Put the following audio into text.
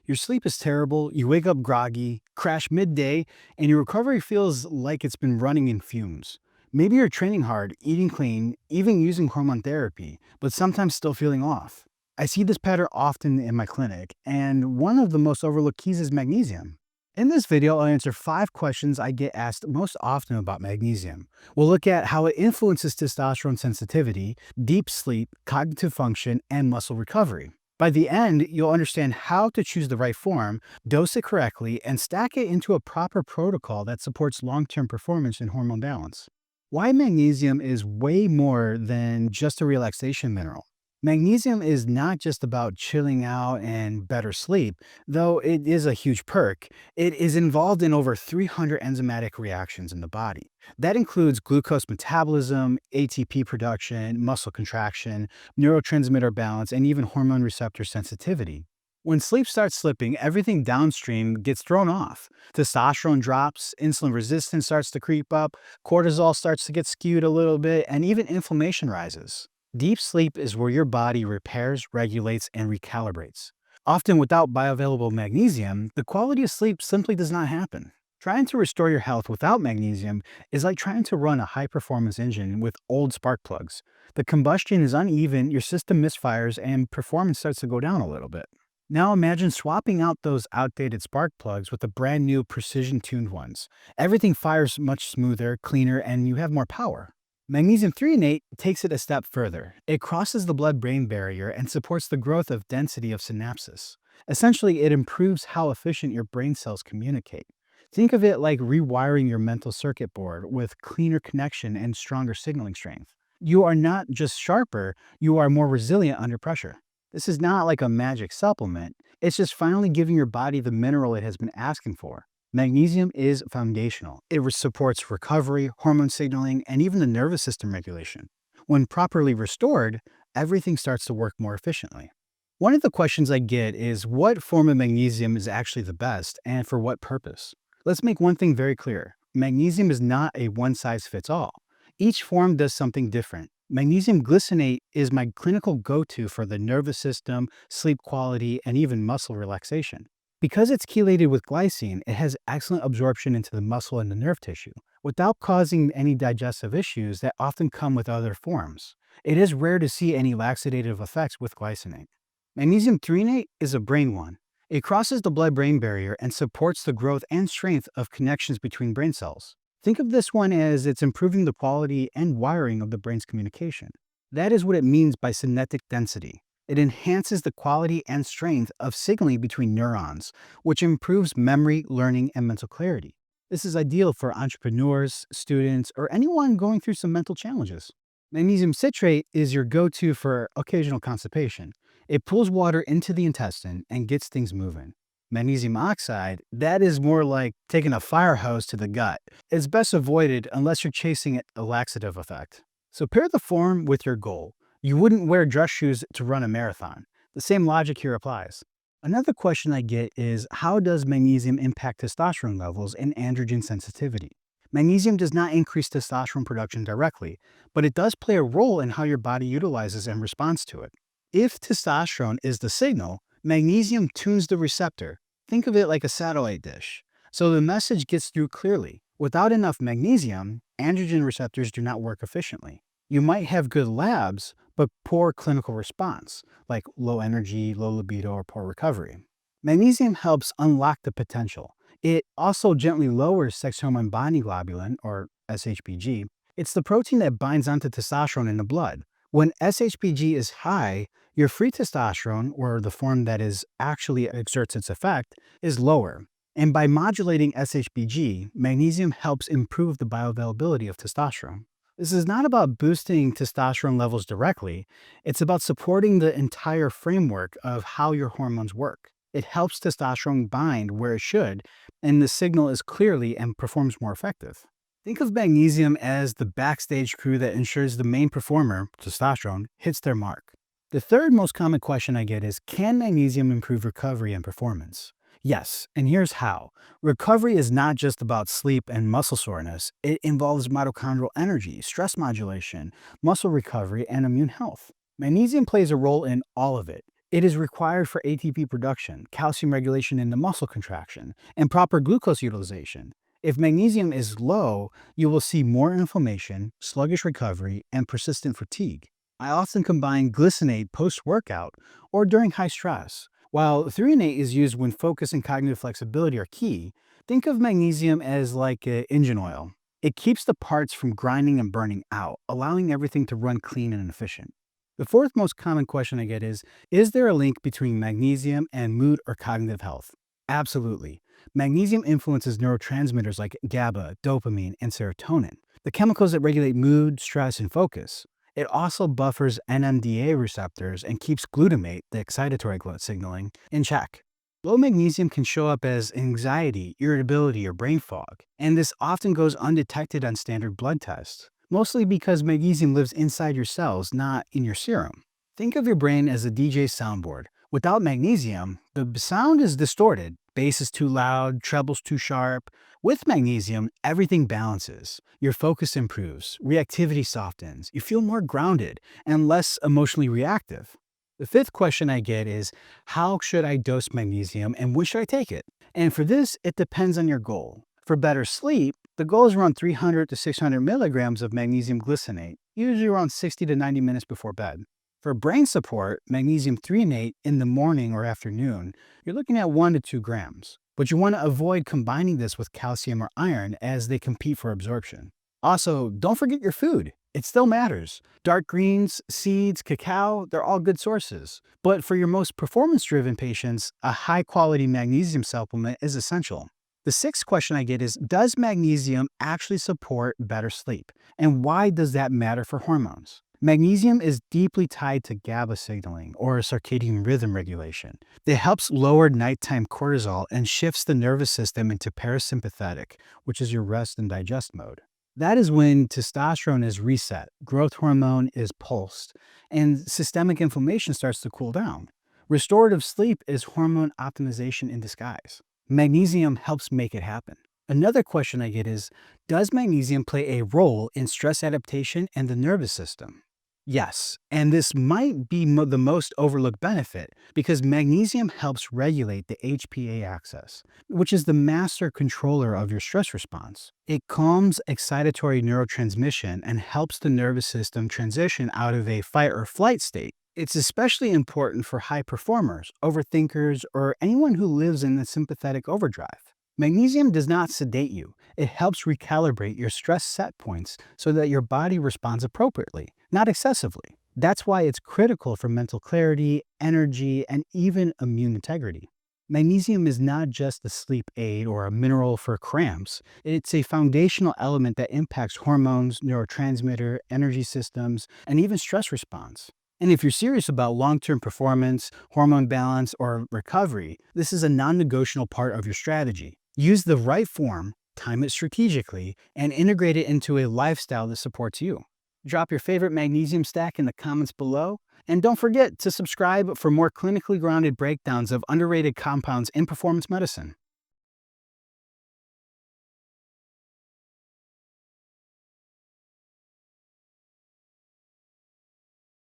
Your sleep is terrible, you wake up groggy, crash midday, and your recovery feels like it's been running in fumes. Maybe you're training hard, eating clean, even using hormone therapy, but sometimes still feeling off. I see this pattern often in my clinic, and one of the most overlooked keys is magnesium. In this video, I'll answer 5 questions I get asked most often about magnesium. We'll look at how it influences testosterone sensitivity, deep sleep, cognitive function, and muscle recovery. By the end, you'll understand how to choose the right form, dose it correctly, and stack it into a proper protocol that supports long-term performance and hormone balance. Why magnesium is way more than just a relaxation mineral. Magnesium is not just about chilling out and better sleep, though it is a huge perk. It is involved in over 300 enzymatic reactions in the body. That includes glucose metabolism, ATP production, muscle contraction, neurotransmitter balance, and even hormone receptor sensitivity. When sleep starts slipping, everything downstream gets thrown off. Testosterone drops, insulin resistance starts to creep up, cortisol starts to get skewed a little bit, and even inflammation rises. Deep sleep is where your body repairs, regulates, and recalibrates. Often without bioavailable magnesium, the quality of sleep simply does not happen. Trying to restore your health without magnesium is like trying to run a high-performance engine with old spark plugs. The combustion is uneven, your system misfires, and performance starts to go down a little bit. Now imagine swapping out those outdated spark plugs with the brand new precision-tuned ones. Everything fires much smoother, cleaner, and you have more power. Magnesium threonate takes it a step further. It crosses the blood-brain barrier and supports the growth of density of synapses. Essentially, it improves how efficient your brain cells communicate. Think of it like rewiring your mental circuit board with cleaner connection and stronger signaling strength. You are not just sharper, you are more resilient under pressure. This is not like a magic supplement, it's just finally giving your body the mineral it has been asking for. Magnesium is foundational. It supports recovery, hormone signaling, and even the nervous system regulation. When properly restored, everything starts to work more efficiently. One of the questions I get is what form of magnesium is actually the best and for what purpose? Let's make one thing very clear. Magnesium is not a one-size-fits-all. Each form does something different. Magnesium glycinate is my clinical go-to for the nervous system, sleep quality, and even muscle relaxation. Because it's chelated with glycine, it has excellent absorption into the muscle and the nerve tissue, without causing any digestive issues that often come with other forms. It is rare to see any laxative effects with glycinate. Magnesium threonate is a brain one. It crosses the blood-brain barrier and supports the growth and strength of connections between brain cells. Think of this one as it's improving the quality and wiring of the brain's communication. That is what it means by synaptic density. It enhances the quality and strength of signaling between neurons, which improves memory, learning, and mental clarity. This is ideal for entrepreneurs, students, or anyone going through some mental challenges. Magnesium citrate is your go-to for occasional constipation. It pulls water into the intestine and gets things moving. Magnesium oxide, that is more like taking a fire hose to the gut. It's best avoided unless you're chasing a laxative effect. So pair the form with your goal. You wouldn't wear dress shoes to run a marathon. The same logic here applies. Another question I get is how does magnesium impact testosterone levels and androgen sensitivity? Magnesium does not increase testosterone production directly, but it does play a role in how your body utilizes and responds to it. If testosterone is the signal, magnesium tunes the receptor. Think of it like a satellite dish. So the message gets through clearly. Without enough magnesium, androgen receptors do not work efficiently. You might have good labs, but poor clinical response, like low energy, low libido, or poor recovery. Magnesium helps unlock the potential. It also gently lowers sex hormone binding globulin, or SHBG. It's the protein that binds onto testosterone in the blood. When SHBG is high, your free testosterone, or the form that actually exerts its effect, is lower. And by modulating SHBG, magnesium helps improve the bioavailability of testosterone. This is not about boosting testosterone levels directly, it's about supporting the entire framework of how your hormones work. It helps testosterone bind where it should, and the signal is clearly and performs more effective. Think of magnesium as the backstage crew that ensures the main performer, testosterone, hits their mark. The third most common question I get is, can magnesium improve recovery and performance? Yes, and here's how. Recovery is not just about sleep and muscle soreness. It involves mitochondrial energy, stress modulation, muscle recovery, and immune health. Magnesium plays a role in all of it. It is required for ATP production, calcium regulation in the muscle contraction, and proper glucose utilization. If magnesium is low, you will see more inflammation, sluggish recovery, and persistent fatigue. I often combine glycinate post-workout or during high stress. While threonate is used when focus and cognitive flexibility are key, think of magnesium as like engine oil. It keeps the parts from grinding and burning out, allowing everything to run clean and efficient. The fourth most common question I get is there a link between magnesium and mood or cognitive health? Absolutely. Magnesium influences neurotransmitters like GABA, dopamine, and serotonin, the chemicals that regulate mood, stress, and focus. It also buffers NMDA receptors and keeps glutamate, the excitatory signaling, in check. Low magnesium can show up as anxiety, irritability, or brain fog, and this often goes undetected on standard blood tests, mostly because magnesium lives inside your cells, not in your serum. Think of your brain as a DJ soundboard. Without magnesium, the sound is distorted, bass is too loud, treble's too sharp. With magnesium, everything balances. Your focus improves, reactivity softens, you feel more grounded and less emotionally reactive. The fifth question I get is, how should I dose magnesium and when should I take it? And for this, it depends on your goal. For better sleep, the goal is around 300 to 600 milligrams of magnesium glycinate, usually around 60 to 90 minutes before bed. For brain support, magnesium threonate in the morning or afternoon, you're looking at 1 to 2 grams. But you want to avoid combining this with calcium or iron as they compete for absorption. Also, don't forget your food. It still matters. Dark greens, seeds, cacao, they're all good sources. But for your most performance-driven patients, a high-quality magnesium supplement is essential. The sixth question I get is, does magnesium actually support better sleep? And why does that matter for hormones? Magnesium is deeply tied to GABA signaling, or circadian rhythm regulation. It helps lower nighttime cortisol and shifts the nervous system into parasympathetic, which is your rest and digest mode. That is when testosterone is reset, growth hormone is pulsed, and systemic inflammation starts to cool down. Restorative sleep is hormone optimization in disguise. Magnesium helps make it happen. Another question I get is, does magnesium play a role in stress adaptation and the nervous system? Yes, and this might be the most overlooked benefit because magnesium helps regulate the HPA axis, which is the master controller of your stress response. It calms excitatory neurotransmission and helps the nervous system transition out of a fight or flight state. It's especially important for high performers, overthinkers, or anyone who lives in the sympathetic overdrive. Magnesium does not sedate you. It helps recalibrate your stress set points so that your body responds appropriately, not excessively. That's why it's critical for mental clarity, energy, and even immune integrity. Magnesium is not just a sleep aid or a mineral for cramps. It's a foundational element that impacts hormones, neurotransmitter, energy systems, and even stress response. And if you're serious about long-term performance, hormone balance, or recovery, this is a non-negotiable part of your strategy. Use the right form, time it strategically, and integrate it into a lifestyle that supports you. Drop your favorite magnesium stack in the comments below, and don't forget to subscribe for more clinically grounded breakdowns of underrated compounds in performance medicine.